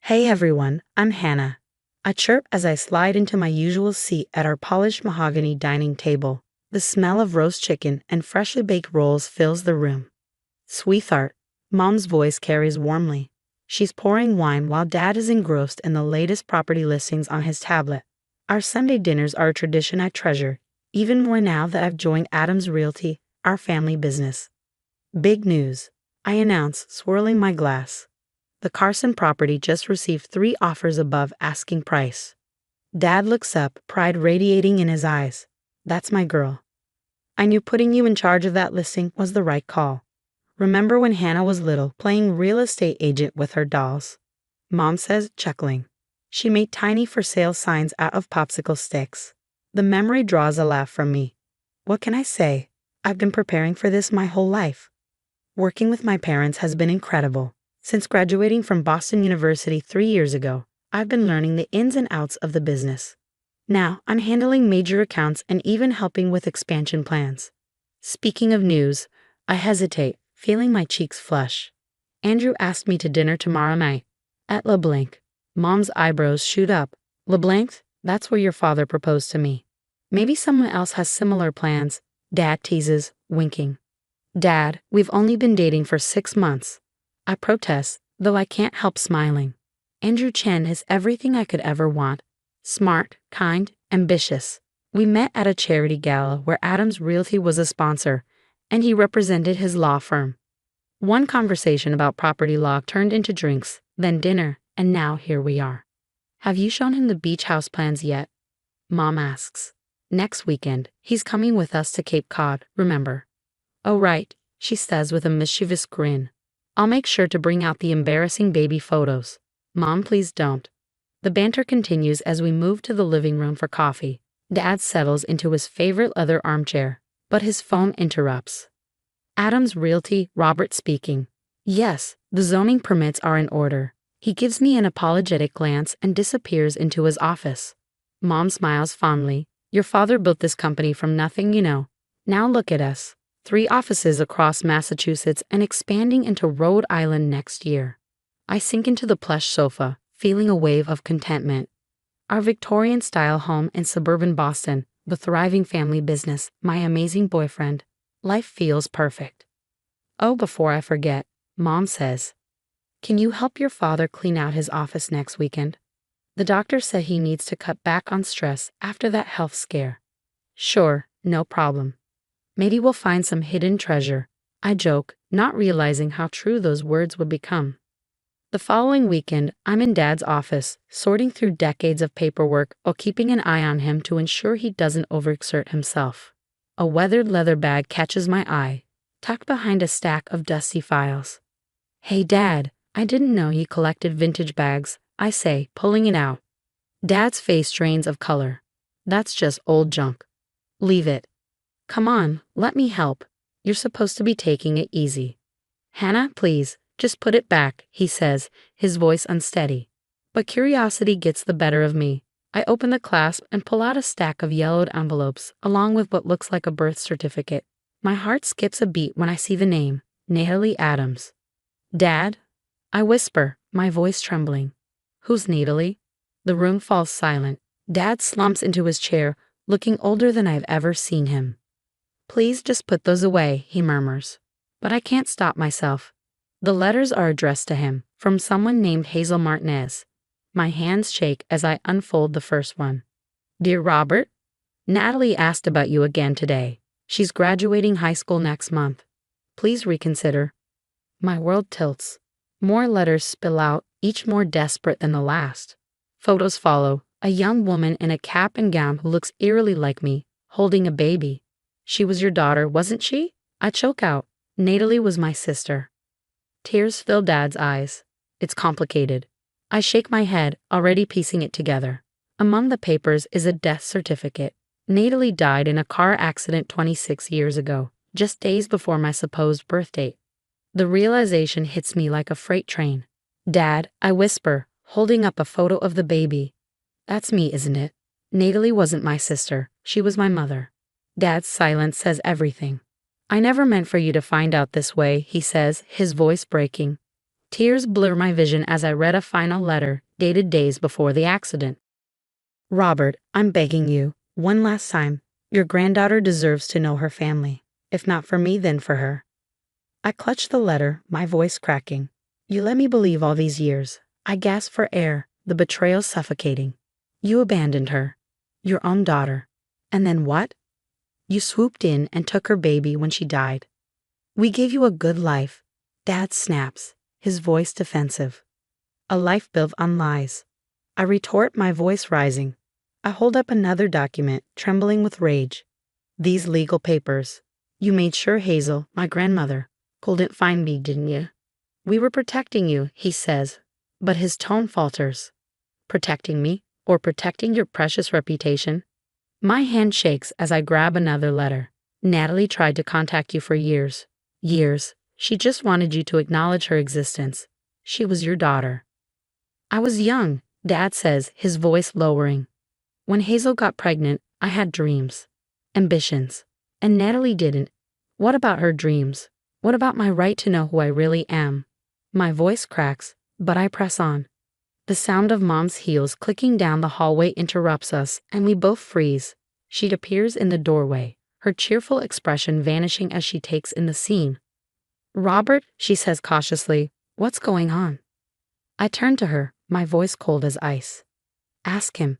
Hey everyone, I'm Hannah. I chirp as I slide into my usual seat at our polished mahogany dining table. The smell of roast chicken and freshly baked rolls fills the room. Sweetheart, Mom's voice carries warmly. She's pouring wine while Dad is engrossed in the latest property listings on his tablet. Our Sunday dinners are a tradition I treasure, even more now that I've joined Adams Realty, our family business. Big news, I announce, swirling my glass. The Carson property just received 3 offers above asking price. Dad looks up, pride radiating in his eyes. That's my girl. I knew putting you in charge of that listing was the right call. Remember when Hannah was little, playing real estate agent with her dolls? Mom says, chuckling. She made tiny for sale signs out of popsicle sticks. The memory draws a laugh from me. What can I say? I've been preparing for this my whole life. Working with my parents has been incredible. Since graduating from Boston University 3 years ago, I've been learning the ins and outs of the business. Now, I'm handling major accounts and even helping with expansion plans. Speaking of news, I hesitate, feeling my cheeks flush. Andrew asked me to dinner tomorrow night. At LeBlanc. Mom's eyebrows shoot up. LeBlanc? That's where your father proposed to me. Maybe someone else has similar plans, Dad teases, winking. Dad, we've only been dating for 6 months. I protest, though I can't help smiling. Andrew Chen is everything I could ever want. Smart, kind, ambitious. We met at a charity gala where Adams Realty was a sponsor, and he represented his law firm. One conversation about property law turned into drinks, then dinner, and now here we are. Have you shown him the beach house plans yet? Mom asks. Next weekend, he's coming with us to Cape Cod, remember? Oh right, she says with a mischievous grin. I'll make sure to bring out the embarrassing baby photos. Mom, please don't. The banter continues as we move to the living room for coffee. Dad settles into his favorite leather armchair, but his phone interrupts. Adams Realty, Robert speaking. Yes, the zoning permits are in order. He gives me an apologetic glance and disappears into his office. Mom smiles fondly. Your father built this company from nothing, you know. Now look at us. 3 offices across Massachusetts and expanding into Rhode Island next year. I sink into the plush sofa, feeling a wave of contentment. Our Victorian-style home in suburban Boston, the thriving family business, my amazing boyfriend. Life feels perfect. Oh, before I forget, Mom says, can you help your father clean out his office next weekend? The doctor said he needs to cut back on stress after that health scare. Sure, no problem. Maybe we'll find some hidden treasure, I joke, not realizing how true those words would become. The following weekend, I'm in Dad's office, sorting through decades of paperwork while keeping an eye on him to ensure he doesn't overexert himself. A weathered leather bag catches my eye, tucked behind a stack of dusty files. Hey Dad, I didn't know you collected vintage bags, I say, pulling it out. Dad's face drains of color. That's just old junk. Leave it. Come on, let me help. You're supposed to be taking it easy. Hannah, please, just put it back, he says, his voice unsteady. But curiosity gets the better of me. I open the clasp and pull out a stack of yellowed envelopes, along with what looks like a birth certificate. My heart skips a beat when I see the name, Natalie Adams. Dad? I whisper, my voice trembling. Who's Natalie? The room falls silent. Dad slumps into his chair, looking older than I've ever seen him. Please just put those away, he murmurs. But I can't stop myself. The letters are addressed to him, from someone named Hazel Martinez. My hands shake as I unfold the first one. Dear Robert, Natalie asked about you again today. She's graduating high school next month. Please reconsider. My world tilts. More letters spill out, each more desperate than the last. Photos follow, a young woman in a cap and gown who looks eerily like me, holding a baby. She was your daughter, wasn't she? I choke out. Natalie was my sister. Tears fill Dad's eyes. It's complicated. I shake my head, already piecing it together. Among the papers is a death certificate. Natalie died in a car accident 26 years ago, just days before my supposed birth date. The realization hits me like a freight train. Dad, I whisper, holding up a photo of the baby. That's me, isn't it? Natalie wasn't my sister. She was my mother. Dad's silence says everything. I never meant for you to find out this way, he says, his voice breaking. Tears blur my vision as I read a final letter, dated days before the accident. Robert, I'm begging you, one last time. Your granddaughter deserves to know her family. If not for me, then for her. I clutched the letter, my voice cracking. You let me believe all these years. I gasped for air, the betrayal suffocating. You abandoned her. Your own daughter. And then what? You swooped in and took her baby when she died. We gave you a good life. Dad snaps, his voice defensive. A life built on lies. I retort, my voice rising. I hold up another document, trembling with rage. These legal papers. You made sure Hazel, my grandmother, couldn't find me, didn't you? We were protecting you, he says, but his tone falters. Protecting me, or protecting your precious reputation? My hand shakes as I grab another letter. Natalie tried to contact you for years. Years. She just wanted you to acknowledge her existence. She was your daughter. I was young, Dad says, his voice lowering. When Hazel got pregnant, I had dreams. Ambitions. And Natalie didn't. What about her dreams? What about my right to know who I really am? My voice cracks, but I press on. The sound of Mom's heels clicking down the hallway interrupts us, and we both freeze. She appears in the doorway, her cheerful expression vanishing as she takes in the scene. Robert, she says cautiously, what's going on? I turn to her, my voice cold as ice. Ask him.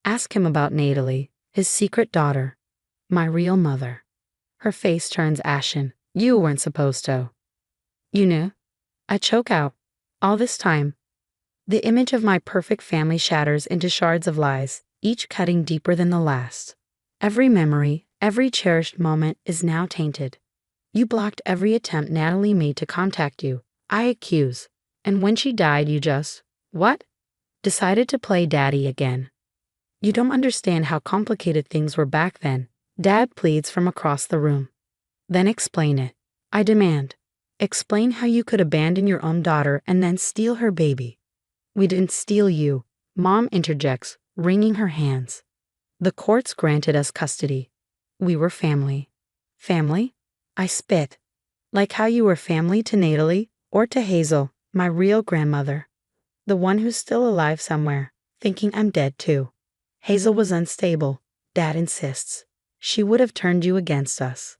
Ask him about Natalie, his secret daughter, my real mother. Her face turns ashen. You weren't supposed to. You knew? I choke out. All this time. The image of my perfect family shatters into shards of lies, each cutting deeper than the last. Every memory, every cherished moment is now tainted. You blocked every attempt Natalie made to contact you. I accuse. And when she died, you just, what? Decided to play daddy again. You don't understand how complicated things were back then. Dad pleads from across the room. Then explain it. I demand. Explain how you could abandon your own daughter and then steal her baby. We didn't steal you, Mom interjects, wringing her hands. The courts granted us custody. We were family. Family? I spit. Like how you were family to Natalie, or to Hazel, my real grandmother. The one who's still alive somewhere, thinking I'm dead too. Hazel was unstable, Dad insists. She would have turned you against us.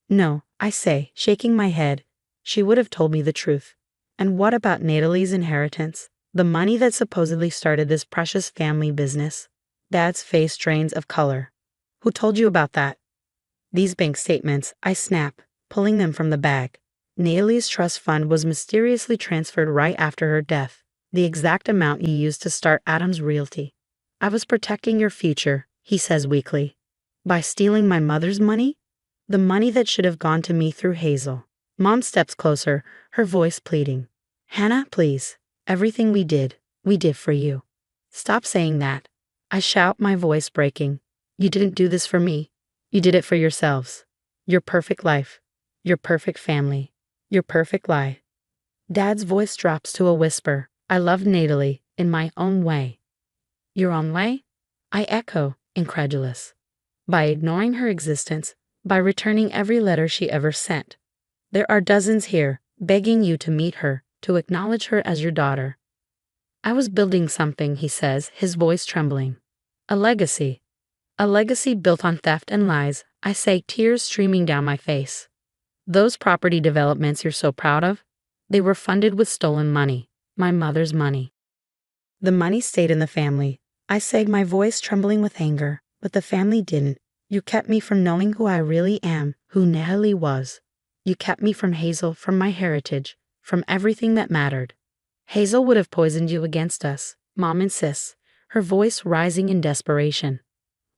No, I say, shaking my head. She would have told me the truth. And what about Natalie's inheritance? The money that supposedly started this precious family business? Dad's face drains of color. Who told you about that? These bank statements, I snap, pulling them from the bag. Natalie's trust fund was mysteriously transferred right after her death, the exact amount you used to start Adam's Realty. I was protecting your future, he says weakly. By stealing my mother's money? The money that should have gone to me through Hazel. Mom steps closer, her voice pleading. Hannah, please. Everything we did for you. Stop saying that. I shout, my voice breaking. You didn't do this for me. You did it for yourselves. Your perfect life. Your perfect family. Your perfect lie. Dad's voice drops to a whisper. I loved Natalie, in my own way. Your own way? I echo, incredulous. By ignoring her existence, by returning every letter she ever sent. There are dozens here, begging you to meet her, to acknowledge her as your daughter. I was building something, he says, his voice trembling. A legacy. A legacy built on theft and lies, I say, tears streaming down my face. Those property developments you're so proud of? They were funded with stolen money, my mother's money. The money stayed in the family, I say, my voice trembling with anger, but the family didn't. You kept me from knowing who I really am, who Natalie was. You kept me from Hazel, from my heritage, from everything that mattered. Hazel would have poisoned you against us, Mom insists, her voice rising in desperation.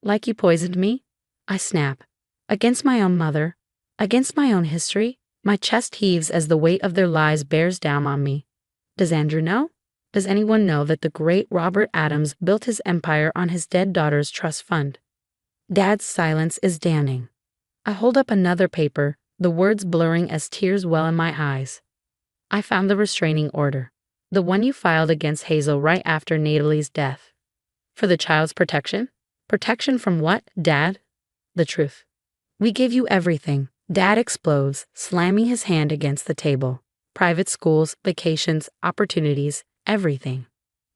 Like you poisoned me? I snap. Against my own mother? Against my own history? My chest heaves as the weight of their lies bears down on me. Does Andrew know? Does anyone know that the great Robert Adams built his empire on his dead daughter's trust fund? Dad's silence is damning. I hold up another paper, the words blurring as tears well in my eyes. I found the restraining order, the one you filed against Hazel right after Natalie's death. For the child's protection? Protection from what, Dad? The truth. We gave you everything. Dad explodes, slamming his hand against the table. Private schools, vacations, opportunities, everything.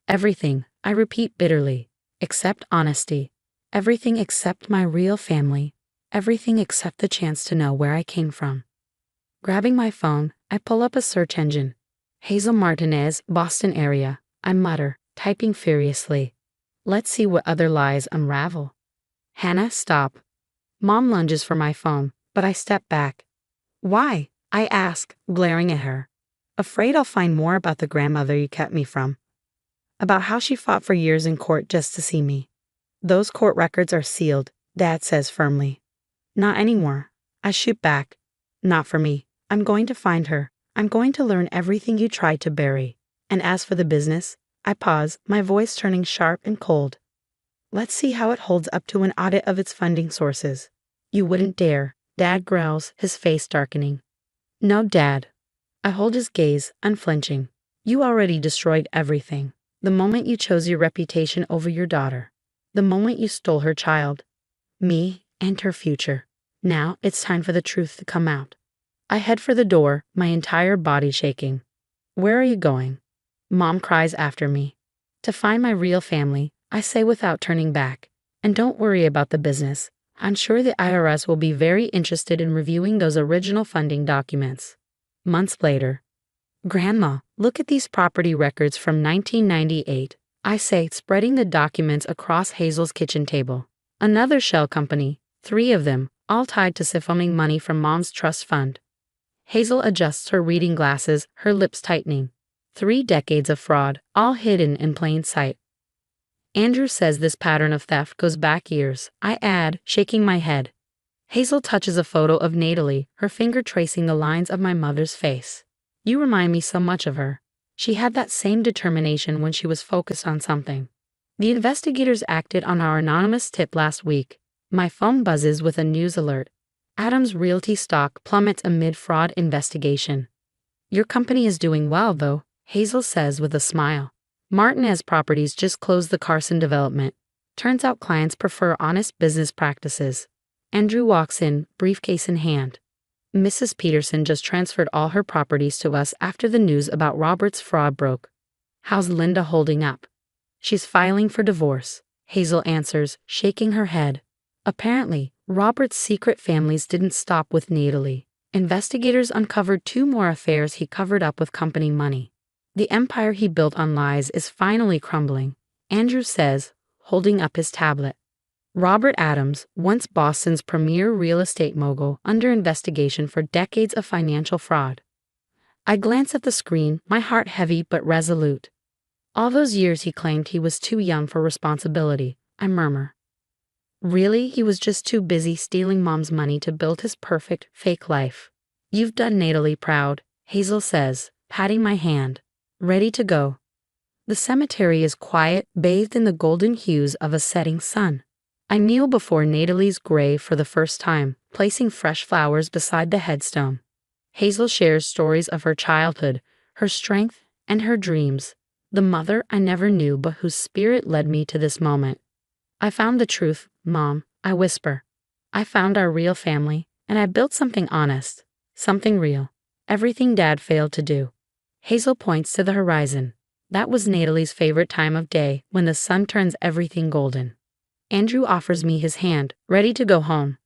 Everything, I repeat bitterly, except honesty. Everything except my real family. Everything except the chance to know where I came from. Grabbing my phone, I pull up a search engine. Hazel Martinez, Boston area, I mutter, typing furiously. Let's see what other lies unravel. Hannah, stop. Mom lunges for my phone, but I step back. Why? I ask, glaring at her. Afraid I'll find more about the grandmother you kept me from. About how she fought for years in court just to see me. Those court records are sealed, Dad says firmly. Not anymore. I shoot back. Not for me. I'm going to find her. I'm going to learn everything you tried to bury. And as for the business, I pause, my voice turning sharp and cold. Let's see how it holds up to an audit of its funding sources. You wouldn't dare, Dad growls, his face darkening. No, Dad. I hold his gaze, unflinching. You already destroyed everything. The moment you chose your reputation over your daughter. The moment you stole her child. Me and her future. Now it's time for the truth to come out. I head for the door, my entire body shaking. Where are you going? Mom cries after me. To find my real family, I say without turning back. And don't worry about the business. I'm sure the IRS will be very interested in reviewing those original funding documents. Months later. Grandma, look at these property records from 1998. I say, spreading the documents across Hazel's kitchen table. Another shell company, 3 of them, all tied to siphoning money from Mom's trust fund. Hazel adjusts her reading glasses, her lips tightening. 3 decades of fraud, all hidden in plain sight. Andrew says this pattern of theft goes back years, I add, shaking my head. Hazel touches a photo of Natalie, her finger tracing the lines of my mother's face. You remind me so much of her. She had that same determination when she was focused on something. The investigators acted on our anonymous tip last week. My phone buzzes with a news alert. Adams Realty stock plummets amid fraud investigation. Your company is doing well, though, Hazel says with a smile. Martinez Properties just closed the Carson development. Turns out clients prefer honest business practices. Andrew walks in, briefcase in hand. Mrs. Peterson just transferred all her properties to us after the news about Robert's fraud broke. How's Linda holding up? She's filing for divorce, Hazel answers, shaking her head. Apparently, Robert's secret families didn't stop with Natalie. Investigators uncovered 2 more affairs he covered up with company money. The empire he built on lies is finally crumbling, Andrew says, holding up his tablet. Robert Adams, once Boston's premier real estate mogul, under investigation for decades of financial fraud. I glance at the screen, my heart heavy but resolute. All those years he claimed he was too young for responsibility, I murmur. Really, he was just too busy stealing Mom's money to build his perfect, fake life. You've done Natalie proud, Hazel says, patting my hand. Ready to go. The cemetery is quiet, bathed in the golden hues of a setting sun. I kneel before Natalie's grave for the first time, placing fresh flowers beside the headstone. Hazel shares stories of her childhood, her strength, and her dreams. The mother I never knew but whose spirit led me to this moment. I found the truth, Mom, I whisper. I found our real family, and I built something honest, something real. Everything Dad failed to do. Hazel points to the horizon. That was Natalie's favorite time of day, when the sun turns everything golden. Andrew offers me his hand, ready to go home.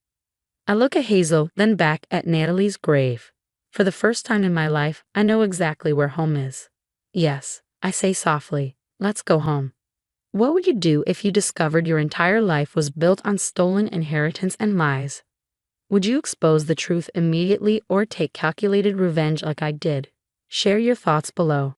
I look at Hazel, then back at Natalie's grave. For the first time in my life, I know exactly where home is. Yes, I say softly, let's go home. What would you do if you discovered your entire life was built on stolen inheritance and lies? Would you expose the truth immediately or take calculated revenge like I did? Share your thoughts below.